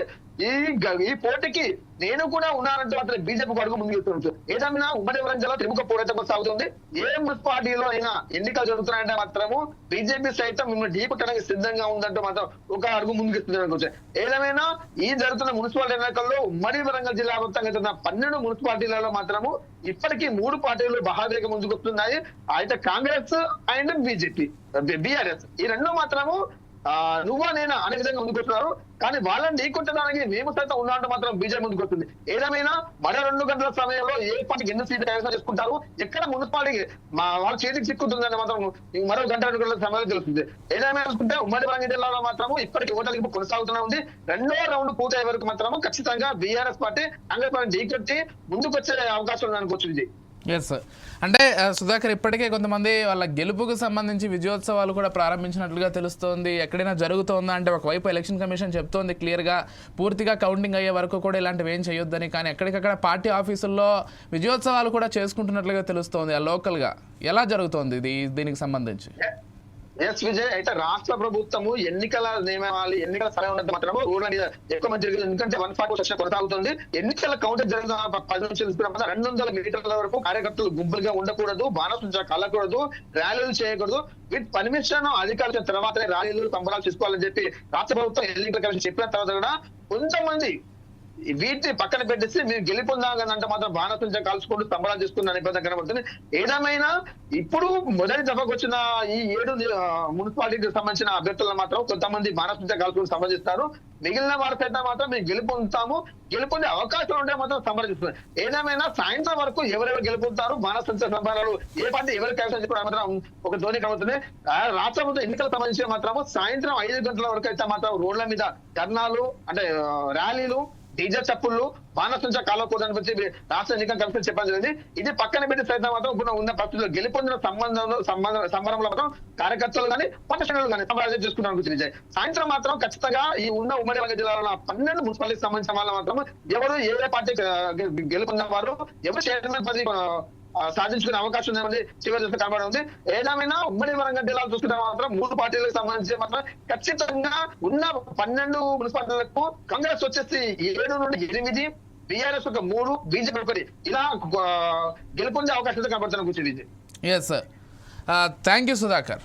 ఈ పోటీకి నేను కూడా ఉన్నానంటూ మాత్రం బీజేపీ అడుగు ముందుకు వెళ్తుండొచ్చు. ఏదైనా ఉమ్మడి వరంగల్ జిల్లా త్రిముఖ పోరాటం కొనసాగుతుంది. ఏ మున్సిపాలిటీలో అయినా ఎన్నికలు జరుగుతున్నాయంటే మాత్రము బీజేపీ సైతం మిమ్మల్ని ఢీకొట్టడానికి సిద్ధంగా ఉందంటూ మాత్రం ఒక అడుగు ముందుకు ఇస్తుంది. ఏదేమైనా ఈ జరుగుతున్న మున్సిపాలిటీ ఎన్నికల్లో ఉమ్మడి వరంగల్ జిల్లా వ్యాప్తంగా జరుగుతున్న 12 మున్సిపాలిటీలలో మాత్రము ఇప్పటికీ 3 పార్టీలు బహావేగం ముందుకు వస్తున్నాయి. అయితే కాంగ్రెస్ అండ్ బీజేపీ బీఆర్ఎస్ ఈ రెండు మాత్రము నువ్వా నేనా అనే విధంగా ముందుకొస్తున్నారు. కానీ వాళ్ళని ఢీకొట్టడానికి మేము సైతం ఉన్నాంటూ మాత్రం బీజేపీ ముందుకు వస్తుంది. ఏదేమైనా మరో 2 గంటల సమయంలో ఏ పార్టీకి ఎన్ని సీట్లు కైవసం చేసుకుంటారు, ఎక్కడ మున్సిపాలిటీకి వాళ్ళ చేతికి చిక్కుతుందని మాత్రం మరో 1-2 గంటల సమయంలో తెలుస్తుంది. ఏదేమైనా చూసుకుంటే ఉమ్మడి వరంగల్ జిల్లాలో మాత్రము ఇప్పటికీ ఓటర్లు కొనసాగుతూనే ఉంది. 2వ రౌండ్ పూర్తయ్యే వరకు మాత్రము ఖచ్చితంగా బీఆర్ఎస్ పార్టీ కాంగ్రెస్ పార్టీ ఢీకొట్టి ముందుకు వచ్చే అవకాశం ఉందనుకోవచ్చు. ఎస్, అంటే సుధాకర్, ఇప్పటికే కొంతమంది వాళ్ళ గెలుపుకు సంబంధించి విజయోత్సవాలు కూడా ప్రారంభించినట్లుగా తెలుస్తోంది. ఎక్కడైనా జరుగుతోందా అంటే ఒకవైపు ఎలక్షన్ కమిషన్ చెప్తోంది క్లియర్గా పూర్తిగా కౌంటింగ్ అయ్యే వరకు కూడా ఇలాంటివి ఏం చేయొద్దని, కానీ ఎక్కడికక్కడ పార్టీ ఆఫీసుల్లో విజయోత్సవాలు కూడా చేసుకుంటున్నట్లుగా తెలుస్తోంది. లోకల్గా ఎలా జరుగుతోంది దీనికి సంబంధించి? ఎస్ విజయ్, అయితే రాష్ట్ర ప్రభుత్వము ఎన్నికల నియమావళి ఎన్నికల సమయం ఉన్నంత మాత్రము రోడ్ల మీద ఎక్కువ మంది జరిగింది. ఎందుకంటే 140 సెక్షన్ కొనసాగుతుంది. ఎన్నికల కౌంటర్ జరిగిన 10 నుంచి 200 మీటర్ల వరకు కార్యకర్తలు గుంపులుగా ఉండకూడదు, బాణసంచా కలకూడదు, ర్యాలీలు చేయకూడదు. వీటి పర్మిషన్ అధికారుల తర్వాతనే ర్యాలీలు సంబరాలు చేసుకోవాలని చెప్పి రాష్ట్ర ప్రభుత్వం ఎన్నికల కమిషన్ చెప్పిన తర్వాత కూడా కొంతమంది వీటిని పక్కన పెట్టేసి మీరు గెలిపొందాగంటే మాత్రం బాణసంచా కాల్చుకుంటూ సంబరాలు చేసుకున్న నిబంధన కనబడుతుంది. ఏదేమైనా ఇప్పుడు మొదటి దఫకు వచ్చిన ఈ 7 మున్సిపాలిటీకి సంబంధించిన అభ్యర్థులను మాత్రం కొంతమంది బాణసంచా కాల్చుకుని సంబరిస్తారు. మిగిలిన వారి సైతం మాత్రం మేము గెలుపొందే అవకాశం ఉంటే మాత్రం సంబరిస్తున్నారు. ఏదేమైనా సాయంత్రం వరకు ఎవరెవరు గెలుపొందుతారు, బాణసంచా సంబరాలు ఏ పార్టీ ఎవరు కైవసం చేసుకోవడం మాత్రం ఒక ధోని కనబడుతుంది. రాష్ట్ర ప్రభుత్వం ఎన్నికలకు సంబంధించి మాత్రము సాయంత్రం 5 గంటల వరకు అయితే మాత్రం రోడ్ల మీద ధర్నాలు అంటే ర్యాలీలు, డీజే చప్పుళ్ళు, బాణసంచా కాలకూడదని చెప్పి రాష్ట్ర ఎన్నికల కమిషన్ చెప్పడం జరిగింది. ఇది పక్కన పెట్టి సైతం మాత్రం ఇప్పుడు ఉన్న పరిస్థితుల్లో గెలుపొందిన సంబరంలో మాత్రం కార్యకర్తలు కానీ పట్టణాలు కానీ సంబరాలు చేసుకున్నాను విజయ్. సాయంత్రం మాత్రం ఖచ్చితంగా ఈ ఉన్న ఉమ్మడి వరంగల్ జిల్లాలో 12 మున్సిపాలిటీకి సంబంధించిన వాళ్ళు మాత్రం ఎవరు ఏ పార్టీ గెలుపొందిన వారు ఎవరు చైర్మన్ పదవి సాధించుకునే అవకాశం ఉందని చివరి దశ కనబడి ఉంది. ఏదేమైనా ఉమ్మడి వరంగల్ జిల్లాలో చూసుకుంటే మాత్రం 3 పార్టీలకు సంబంధించి మాత్రం ఖచ్చితంగా ఉన్న 12 మున్సిపాలిటీలకు కాంగ్రెస్ వచ్చేసి 7 నుండి 8, బీఆర్ఎస్ 3, బీజేపీ 1 ఇలా గెలుపొందే అవకాశం కనబడుతున్న కూర్చుంది. Yes, thank you Sudhakar.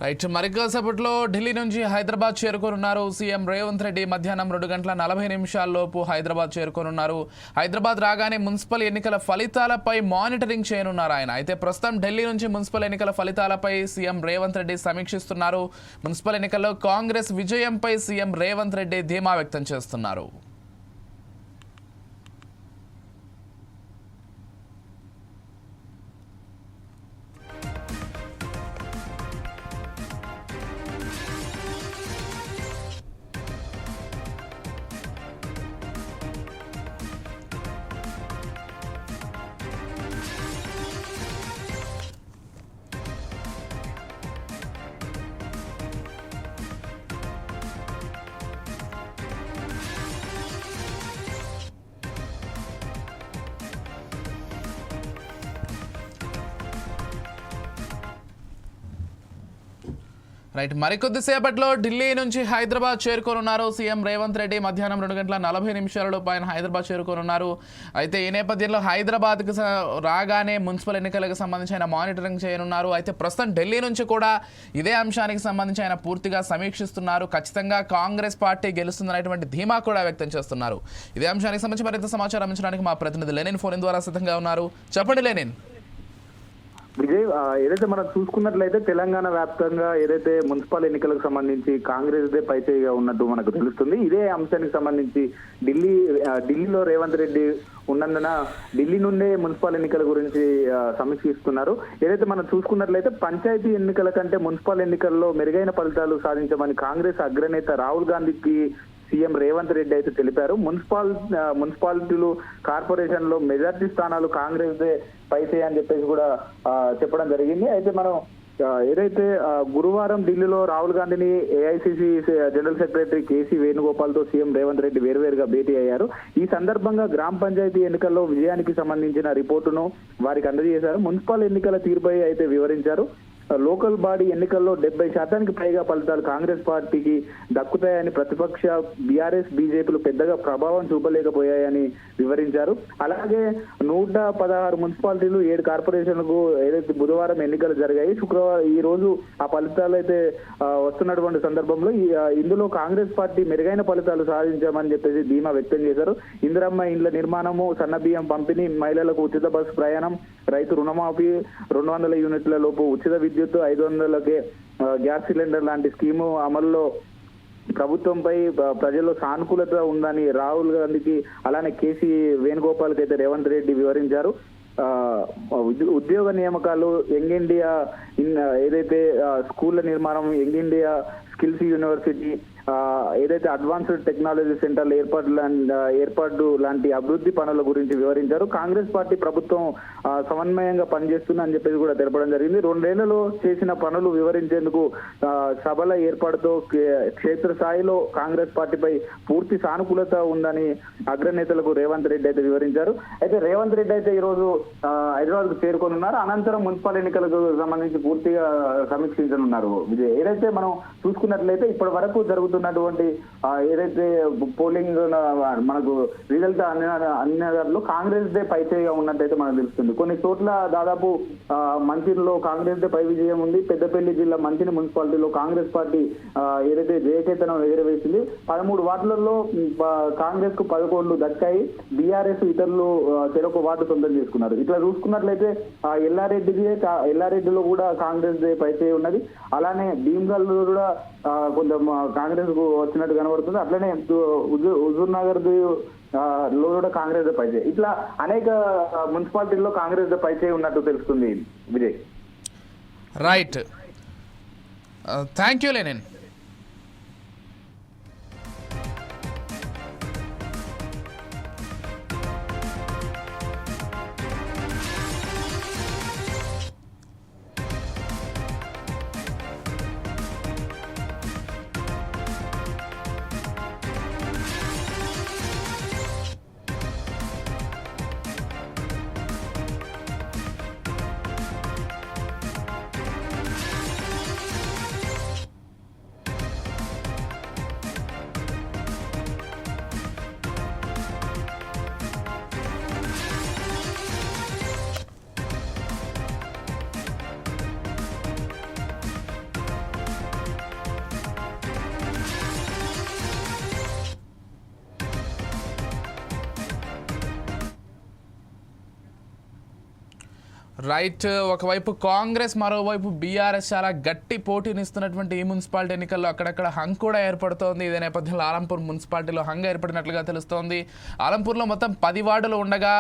Right, మరికొద్దిసేపట్లో ఢిల్లీ నుంచి హైదరాబాద్ చేరుకోనున్నారు సీఎం రేవంత్ రెడ్డి. మధ్యాహ్నం 2:40 హైదరాబాద్ చేరుకోనున్నారు. హైదరాబాద్ రాగానే మున్సిపల్ ఎన్నికల ఫలితాలపై మానిటరింగ్ చేయనున్నారు ఆయన. అయితే ప్రస్తుతం ఢిల్లీ నుంచి మున్సిపల్ ఎన్నికల ఫలితాలపై సీఎం రేవంత్ రెడ్డి సమీక్షిస్తున్నారు. మున్సిపల్ ఎన్నికల్లో కాంగ్రెస్ విజయంపై సీఎం రేవంత్ రెడ్డి ధీమా వ్యక్తం చేస్తున్నారు. రైట్, మరికొద్దిసేపట్లో ఢిల్లీ నుంచి హైదరాబాద్ చేరుకోనున్నారు సీఎం రేవంత్ రెడ్డి. మధ్యాహ్నం 2:40 ఆయన హైదరాబాద్ చేరుకోనున్నారు. అయితే ఈ నేపథ్యంలో హైదరాబాద్కి రాగానే మున్సిపల్ ఎన్నికలకు సంబంధించి ఆయన మానిటరింగ్ చేయనున్నారు. అయితే ప్రస్తుతం ఢిల్లీ నుంచి కూడా ఇదే అంశానికి సంబంధించి ఆయన పూర్తిగా సమీక్షిస్తున్నారు. ఖచ్చితంగా కాంగ్రెస్ పార్టీ గెలుస్తుందనేటువంటి ధీమా కూడా వ్యక్తం చేస్తున్నారు. ఇదే అంశానికి సంబంధించి మరింత సమాచారం అందించడానికి మా ప్రతినిధి లెనిన్ ఫోన్ ద్వారా సిద్ధంగా ఉన్నారు. చెప్పండి లెనిన్. విజయ్, ఏదైతే మనం చూసుకున్నట్లయితే తెలంగాణ వ్యాప్తంగా ఏదైతే మున్సిపల్ ఎన్నికలకు సంబంధించి కాంగ్రెస్ దే పైచేయిగా ఉన్నట్టు మనకు తెలుస్తుంది. ఇదే అంశానికి సంబంధించి ఢిల్లీలో రేవంత్ రెడ్డి ఉన్నందున ఢిల్లీ నుండే మున్సిపల్ ఎన్నికల గురించి సమీక్షిస్తున్నారు. ఏదైతే మనం చూసుకున్నట్లయితే పంచాయతీ ఎన్నికల కంటే మున్సిపల్ ఎన్నికల్లో మెరుగైన ఫలితాలు సాధించమని కాంగ్రెస్ అగ్రనేత రాహుల్ గాంధీకి సీఎం రేవంత్ రెడ్డి అయితే తెలిపారు. మున్సిపాలిటీలు కార్పొరేషన్ లో మెజార్టీ స్థానాలు కాంగ్రెస్ దే పైసే అని చెప్పేసి కూడా చెప్పడం జరిగింది. అయితే మనం ఏదైతే గురువారం ఢిల్లీలో రాహుల్ గాంధీని AICC general secretary KC Venugopal తో సీఎం రేవంత్ రెడ్డి వేరువేరుగా భేటీ అయ్యారు. ఈ సందర్భంగా గ్రామ పంచాయతీ ఎన్నికల్లో విజయానికి సంబంధించిన రిపోర్టును వారికి అందజేశారు. మున్సిపల్ ఎన్నికల తీరుపై అయితే వివరించారు. లోకల్ బాడీ ఎన్నికల్లో 70% పైగా ఫలితాలు కాంగ్రెస్ పార్టీకి దక్కుతాయని, ప్రతిపక్ష బీఆర్ఎస్ బీజేపీలు పెద్దగా ప్రభావం చూపలేకపోయాయని వివరించారు. అలాగే 116 మున్సిపాలిటీలు 7 కార్పొరేషన్లకు ఏదైతే బుధవారం ఎన్నికలు జరిగాయి. శుక్రవారం ఈ రోజు ఆ ఫలితాలు అయితే వస్తున్నటువంటి సందర్భంలో ఇందులో కాంగ్రెస్ పార్టీ మెరుగైన ఫలితాలు సాధించామని చెప్పేసి ధీమా వ్యక్తం చేశారు. ఇందిరమ్మ ఇండ్ల నిర్మాణము, సన్నబియ్యం పంపిణీ, మహిళలకు ఉచిత బస్సు ప్రయాణం, రైతు రుణమాఫీ, 200 యూనిట్ల లోపు ఉచిత విద్యుత్, 500కే గ్యాస్ సిలిండర్ లాంటి స్కీము అమల్లో ప్రభుత్వంపై ప్రజల్లో సానుకూలత ఉందని రాహుల్ గాంధీకి అలానే కేసీ వేణుగోపాల్కి అయితే రేవంత్ రెడ్డి వివరించారు. ఉద్యోగ నియామకాలు, యంగ్ ఇండియా ఏదైతే స్కూళ్ల నిర్మాణం, యంగ్ ఇండియా స్కిల్స్ యూనివర్సిటీ, ఏదైతే అడ్వాన్స్డ్ టెక్నాలజీ సెంటర్ల ఏర్పాటు లాంటి అభివృద్ధి పనుల గురించి వివరించారు. కాంగ్రెస్ పార్టీ ప్రభుత్వం సమన్వయంగా పనిచేస్తుందని చెప్పేసి కూడా తెలపడం జరిగింది. 2 ఏళ్లలో చేసిన పనులు వివరించేందుకు సభల ఏర్పాటుతో క్షేత్రస్థాయిలో కాంగ్రెస్ పార్టీపై పూర్తి సానుకూలత ఉందని అగ్రనేతలకు రేవంత్ రెడ్డి అయితే వివరించారు. అయితే రేవంత్ రెడ్డి అయితే ఈ రోజు హైదరాబాద్ కు చేరుకోనున్నారు. అనంతరం మున్సిపల్ ఎన్నికలకు సంబంధించి పూర్తిగా సమీక్షించనున్నారు. విజయ్, ఏదైతే మనం చూసుకున్నట్లయితే ఇప్పటి వరకు జరుగుతున్నటువంటి ఏదైతే పోలింగ్ మనకు రిజల్ట్ అన్ని దాంట్లో కాంగ్రెస్ దే పైచేయిగా ఉన్నట్టయితే మనకు తెలుస్తుంది. కొన్ని చోట్ల దాదాపు మంచిర్లో కాంగ్రెస్ దే పై విజయం ఉంది. పెద్దపల్లి జిల్లా మంచిని మున్సిపాలిటీలో కాంగ్రెస్ పార్టీ ఏదైతే జయకేతనం ఎగురవేసింది. 13 వార్డులలో కాంగ్రెస్ కు 11 దక్కాయి. బీఆర్ఎస్ ఇతరులు చెరొక వార్డు సొంతం చేసుకున్నారు. ఇట్లా చూసుకున్నట్లయితే ఎల్లారెడ్డిలో కూడా కాంగ్రెస్ దే పైచేయి ఉన్నది. అలానే భీమ్గల్ కూడా కొంచెం కాంగ్రెస్ కు వచ్చినట్టు కనబడుతుంది. అట్లనే హుజూర్ నగర్ లో కూడా కాంగ్రెస్ పైచేయి. ఇట్లా అనేక మున్సిపాలిటీల్లో కాంగ్రెస్ పైచేయి ఉన్నట్టు తెలుస్తుంది. Vijay, right, thank you Lenin. Right, ఒకవైపు కాంగ్రెస్, మరోవైపు బీఆర్ఎస్ చాలా గట్టి పోటీనిస్తున్నటువంటి ఈ మున్సిపాలిటీ ఎన్నికల్లో అక్కడక్కడ హంగ్ కూడా ఏర్పడుతోంది. ఇదే నేపథ్యంలో ఆలంపూర్ మున్సిపాలిటీలో హంగ్ ఏర్పడినట్లుగా తెలుస్తోంది. ఆలంపూర్లో మొత్తం 10 వార్డులు ఉండగా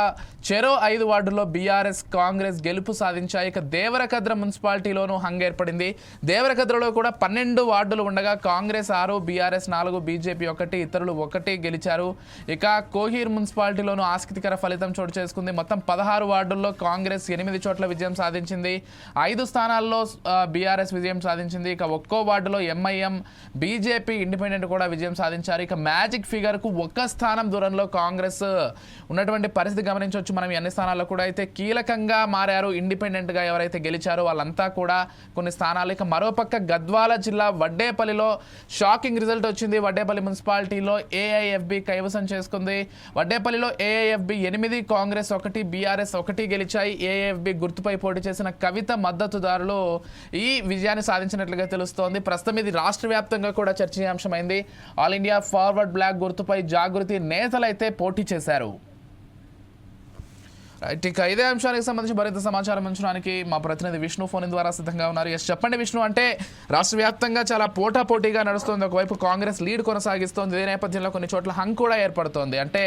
చెరో 5 వార్డుల్లో బీఆర్ఎస్, కాంగ్రెస్ గెలుపు సాధించాయి. ఇక దేవరకద్ర మున్సిపాలిటీలోనూ హంగ్ ఏర్పడింది. దేవరకద్రలో కూడా 12 వార్డులు ఉండగా కాంగ్రెస్ 6, బీఆర్ఎస్ 4, బీజేపీ 1, ఇతరులు 1 గెలిచారు. ఇక కోహీర్ మున్సిపాలిటీలోనూ ఆసక్తికర ఫలితం చోటు చేసుకుంది. మొత్తం 16 వార్డుల్లో కాంగ్రెస్ 8 చోట్ల విజయం సాధించింది. 5 స్థానాల్లో బీఆర్ఎస్ విజయం సాధించింది. ఇక ఒక్కో వార్డులో ఎంఐఎం, బీజేపీ, ఇండిపెండెంట్ కూడా విజయం సాధించారు. ఇక మ్యాజిక్ ఫిగర్ కు 1 స్థానం దూరంలో కాంగ్రెస్ ఉన్నటువంటి పరిస్థితి గమనించవచ్చు మనం. అన్ని స్థానాల్లో కూడా అయితే కీలకంగా మారారు. ఇండిపెండెంట్ గా ఎవరైతే గెలిచారో వాళ్ళంతా కూడా కొన్ని స్థానాలు. ఇక మరోపక్క గద్వాల జిల్లా వడ్డేపల్లిలో షాకింగ్ రిజల్ట్ వచ్చింది. వడ్డేపల్లి మున్సిపాలిటీలో ఏఐఎఫ్బి కైవసం చేసుకుంది. వడ్డేపల్లిలో ఏఐఎఫ్బి 8, కాంగ్రెస్ 1, బీఆర్ఎస్ 1 గెలిచాయి. ఏఐఎఫ్బి గుర్తుపై పోటీ చేసిన కవిత మద్దతుదారులు ఈ విజయాన్ని సాధించినట్లుగా తెలుస్తోంది. ప్రస్తుతం ఇది రాష్ట్ర వ్యాప్తంగా కూడా చర్చనీయాంశమైంది. ఆల్ ఇండియా ఫార్వర్డ్ బ్లాక్ గుర్తుపై జాగృతి నేతలైతే పోటీ చేశారు. రైట్, ఇక ఇదే అంశానికి సంబంధించి మరింత సమాచారం అంచడానికి మా ప్రతినిధి విష్ణు ఫోన్ ద్వారా సిద్ధంగా ఉన్నారు. ఎస్, చెప్పండి విష్ణు. అంటే రాష్ట్ర వ్యాప్తంగా చాలా పోటాపోటీగా నడుస్తుంది. ఒకవైపు కాంగ్రెస్ లీడ్ కొనసాగిస్తోంది, ఇదే నేపథ్యంలో కొన్ని చోట్ల హంగ్ కూడా ఏర్పడుతోంది. అంటే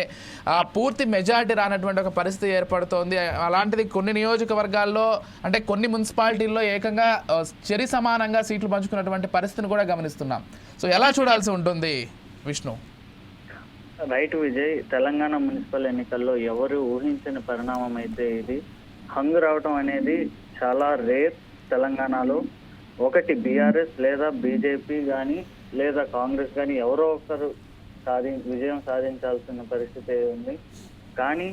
పూర్తి మెజారిటీ రానటువంటి ఒక పరిస్థితి ఏర్పడుతోంది. అలాంటిది కొన్ని నియోజకవర్గాల్లో, అంటే కొన్ని మున్సిపాలిటీల్లో ఏకంగా చెరి సమానంగా సీట్లు పంచుకున్నటువంటి పరిస్థితిని కూడా గమనిస్తున్నాం. సో ఎలా చూడాల్సి ఉంటుంది విష్ణు? రైట్ విజయ్, తెలంగాణ మున్సిపల్ ఎన్నికల్లో ఎవరు ఊహించని పరిణామం అయితే ఇది. హంగు రావటం అనేది చాలా రేర్ తెలంగాణలో. ఒకటి బీఆర్ఎస్ లేదా బీజేపీ కానీ లేదా కాంగ్రెస్ కానీ ఎవరో ఒకరు విజయం సాధించాల్సిన పరిస్థితి ఉంది. కానీ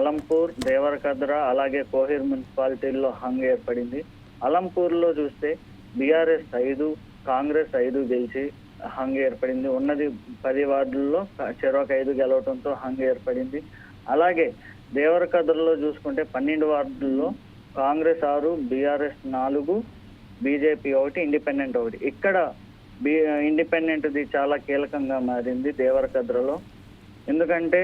అలంపూర్, దేవరకద్ర అలాగే కోహిర్ మున్సిపాలిటీల్లో హంగ్ ఏర్పడింది. అలంపూర్లో చూస్తే బీఆర్ఎస్ 5, కాంగ్రెస్ 5 గెలిచి హంగ్ ఏర్పడింది. ఉన్నది 10 వార్డుల్లో చెరొక 5 గెలవడంతో హంగ్ ఏర్పడింది. అలాగే దేవరకద్రలో చూసుకుంటే 12 వార్డుల్లో కాంగ్రెస్ 6, బీఆర్ఎస్ 4, బీజేపీ 1, ఇండిపెండెంట్ 1. ఇక్కడ ఇండిపెండెంట్ది చాలా కీలకంగా మారింది దేవరకద్రలో. ఎందుకంటే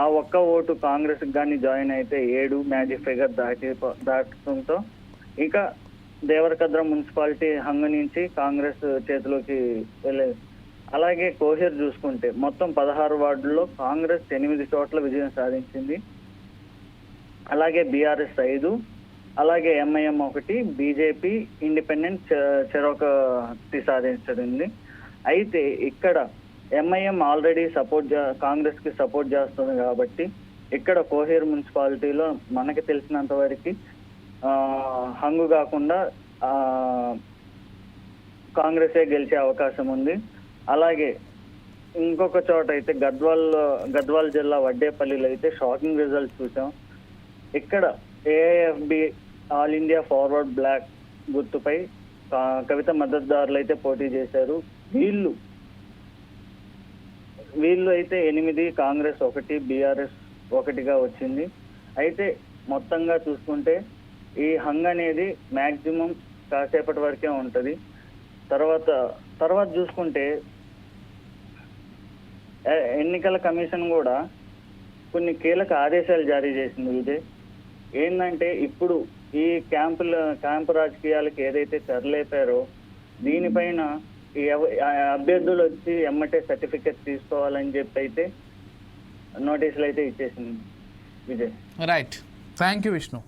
ఆ ఒక్క ఓటు కాంగ్రెస్ కానీ జాయిన్ అయితే 7 మ్యాజిక్ ఫిగర్ దాటడంతో ఇక దేవరకద్ర మున్సిపాలిటీ హంగ్ నుంచి కాంగ్రెస్ చేతిలోకి వెళ్ళేది. అలాగే కోహిర్ చూసుకుంటే మొత్తం 16 వార్డుల్లో కాంగ్రెస్ 8 చోట్ల విజయం సాధించింది. అలాగే బీఆర్ఎస్ 5, అలాగే ఎంఐఎం 1, బీజేపీ, ఇండిపెండెంట్ చెరొకటి సాధించడింది. అయితే ఇక్కడ ఎంఐఎం ఆల్రెడీ కాంగ్రెస్ కి సపోర్ట్ చేస్తుంది కాబట్టి ఇక్కడ కోహిర్ మున్సిపాలిటీలో మనకి తెలిసినంత వరకు హంగు కాకుండా కాంగ్రెసే గెలిచే అవకాశం ఉంది. అలాగే ఇంకొక చోట అయితే గద్వాల్ జిల్లా వడ్డేపల్లిలో అయితే షాకింగ్ రిజల్ట్స్ చూసాం. ఇక్కడ AFB all India Forward Bloc గుర్తుపై కవిత మద్దతుదారులు అయితే పోటీ చేశారు. వీళ్ళు అయితే 8, కాంగ్రెస్ 1, బీఆర్ఎస్ 1గా వచ్చింది. అయితే మొత్తంగా చూసుకుంటే ఈ హంగ్ అనేది మాక్సిమం కాసేపటి వరకే ఉంటది. తర్వాత చూసుకుంటే ఎన్నికల కమిషన్ కూడా కొన్ని కీలక ఆదేశాలు జారీ చేసింది విజయ్. ఏంటంటే ఇప్పుడు ఈ క్యాంపు రాజకీయాలకు ఏదైతే తెరలేపారో దీనిపైన ఈ అభ్యర్థులు వచ్చి ఎమ్మటే సర్టిఫికెట్ తీసుకోవాలని చెప్పి అయితే నోటీసులు అయితే ఇచ్చేసింది Vijay. Right, thank you Vishnu.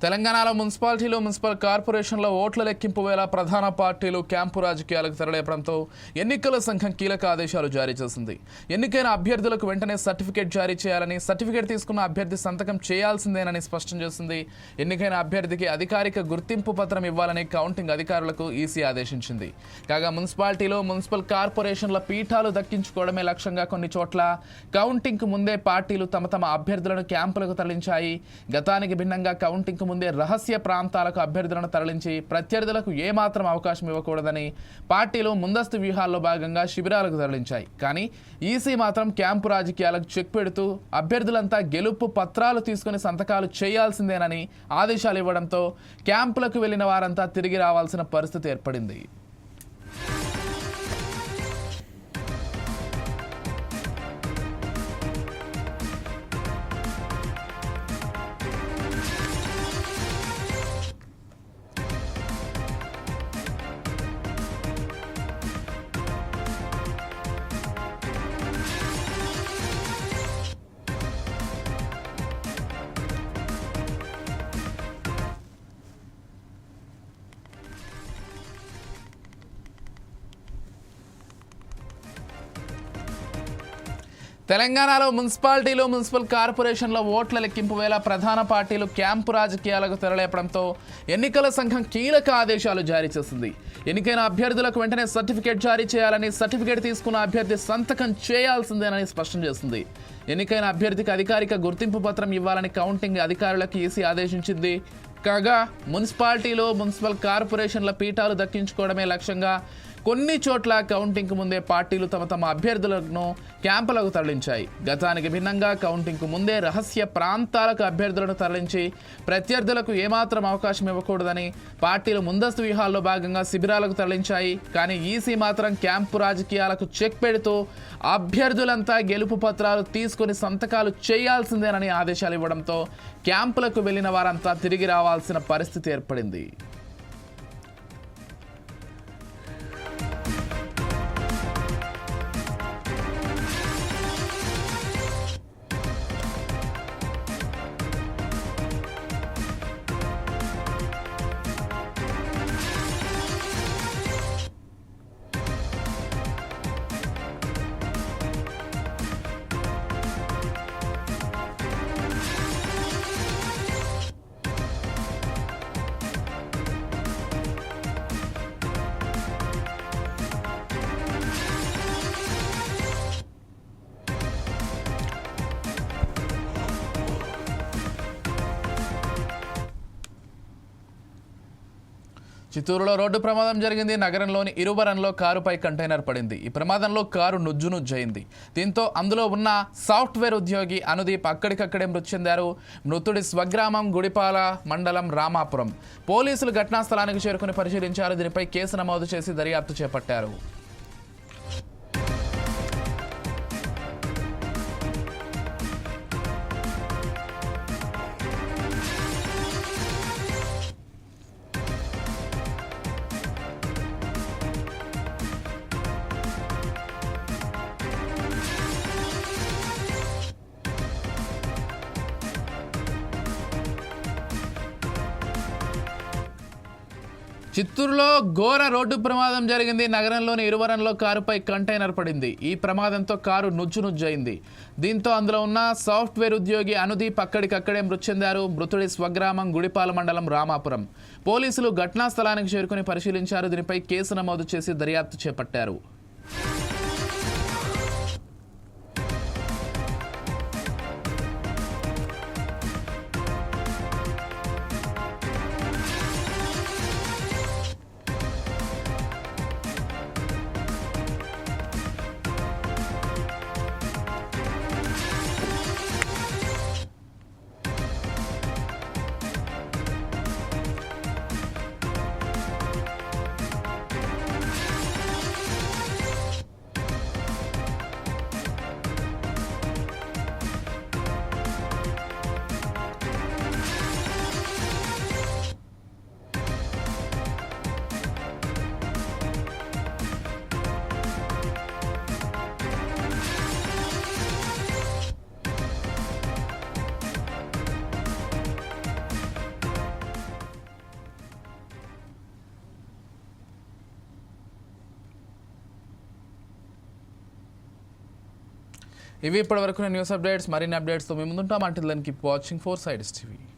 తెలంగాణలో మున్సిపాలిటీలు, మున్సిపల్ కార్పొరేషన్లో ఓట్ల లెక్కింపు వేళ ప్రధాన పార్టీలు క్యాంపు రాజకీయాలకు తెరలేపడంతో ఎన్నికల సంఘం కీలక ఆదేశాలు జారీ చేసింది. ఎన్నికైన అభ్యర్థులకు వెంటనే సర్టిఫికేట్ జారీ చేయాలని, సర్టిఫికేట్ తీసుకున్న అభ్యర్థి సంతకం చేయాల్సిందేనని స్పష్టం చేసింది. ఎన్నికైన అభ్యర్థికి అధికారిక గుర్తింపు పత్రం ఇవ్వాలని కౌంటింగ్ అధికారులకు ఈసీ ఆదేశించింది. కాగా మున్సిపాలిటీలో, మున్సిపల్ కార్పొరేషన్ల పీఠాలు దక్కించుకోవడమే లక్ష్యంగా కొన్ని చోట్ల కౌంటింగ్కు ముందే పార్టీలు తమ అభ్యర్థులను క్యాంపులకు తరలించాయి. గతానికి భిన్నంగా కౌంటింగ్కు ముందే రహస్య ప్రాంతాలకు అభ్యర్థులను తరలించి ప్రత్యర్థులకు ఏమాత్రం అవకాశం ఇవ్వకూడదని పార్టీలు ముందస్తు వ్యూహాల్లో భాగంగా శిబిరాలకు తరలించాయి. కానీ ఈసీ మాత్రం క్యాంపు రాజకీయాలకు చెక్ పెడుతూ అభ్యర్థులంతా గెలుపు పత్రాలు తీసుకుని సంతకాలు చేయాల్సిందేనని ఆదేశాలు ఇవ్వడంతో క్యాంపులకు వెళ్లిన వారంతా తిరిగి రావాల్సిన పరిస్థితి ఏర్పడింది. తెలంగాణలో మున్సిపాలిటీలు మున్సిపల్ కార్పొరేషన్ల ఓట్ల లెక్కింపు వేళ ప్రధాన పార్టీలు క్యాంపు రాజకీయాలకు తెరలేపడంతో ఎన్నికల సంఘం కీలక ఆదేశాలు జారీ చేసింది. ఎన్నికైన అభ్యర్థులకు వెంటనే సర్టిఫికేట్ జారీ చేయాలని, సర్టిఫికేట్ తీసుకున్న అభ్యర్థి సంతకం చేయాల్సిందేనని స్పష్టం చేసింది. ఎన్నికైన అభ్యర్థికి అధికారిక గుర్తింపు పత్రం ఇవ్వాలని కౌంటింగ్ అధికారులకు ఈసీ ఆదేశించింది. కాగా మున్సిపాలిటీలు మున్సిపల్ కార్పొరేషన్ల పీఠాలు దక్కించుకోవడమే లక్ష్యంగా కొన్ని చోట్ల కౌంటింగ్కు ముందే పార్టీలు తమ అభ్యర్థులను క్యాంపులకు తరలించాయి. గతానికి భిన్నంగా కౌంటింగ్కు ముందే రహస్య ప్రాంతాలకు అభ్యర్థులను తరలించి ప్రత్యర్థులకు ఏమాత్రం అవకాశం ఇవ్వకూడదని పార్టీలు ముందస్తు వ్యూహాల్లో భాగంగా శిబిరాలకు తరలించాయి. కానీ ఈసీ మాత్రం క్యాంపు రాజకీయాలకు చెక్ పెడుతూ అభ్యర్థులంతా గెలుపు పత్రాలు తీసుకుని సంతకాలు చేయాల్సిందేనని ఆదేశాలు ఇవ్వడంతో క్యాంపులకు వెళ్లిన వారంతా తిరిగి రావాల్సిన పరిస్థితి ఏర్పడింది. చిత్తూరులో రోడ్డు ప్రమాదం జరిగింది. నగరంలోని ఇరువరంలో కారుపై కంటైనర్ పడింది. ఈ ప్రమాదంలో కారు నుజ్జునుజ్జయింది. దీంతో అందులో ఉన్న సాఫ్ట్వేర్ ఉద్యోగి అనుదీప్ అక్కడికక్కడే మృతి చెందారు. మృతుడి స్వగ్రామం గుడిపాల మండలం రామాపురం. పోలీసులు ఘటనా స్థలానికి చేరుకుని పరిశీలించారు. దీనిపై కేసు నమోదు చేసి దర్యాప్తు చేపట్టారు. చిత్తూరులో ఘోర రోడ్డు ప్రమాదం జరిగింది. నగరంలోని ఇరువరంలో కారుపై కంటైనర్ పడింది. ఈ ప్రమాదంతో కారు నుజ్జునుజ్జయింది. దీంతో అందులో ఉన్న సాఫ్ట్వేర్ ఉద్యోగి అనుదీప్ అక్కడికక్కడే మృతి చెందారు. మృతుడి స్వగ్రామం గుడిపాల మండలం రామాపురం. పోలీసులు ఘటనా స్థలానికి చేరుకుని పరిశీలించారు. దీనిపై కేసు నమోదు చేసి దర్యాప్తు చేపట్టారు. ఇవి ఇప్పటివరకు న్యూస్ అప్డేట్స్. మరిన్ని అప్డేట్స్తో మేము ముందుంటాం. అంటే దానికి వాచింగ్ 4 Sides TV.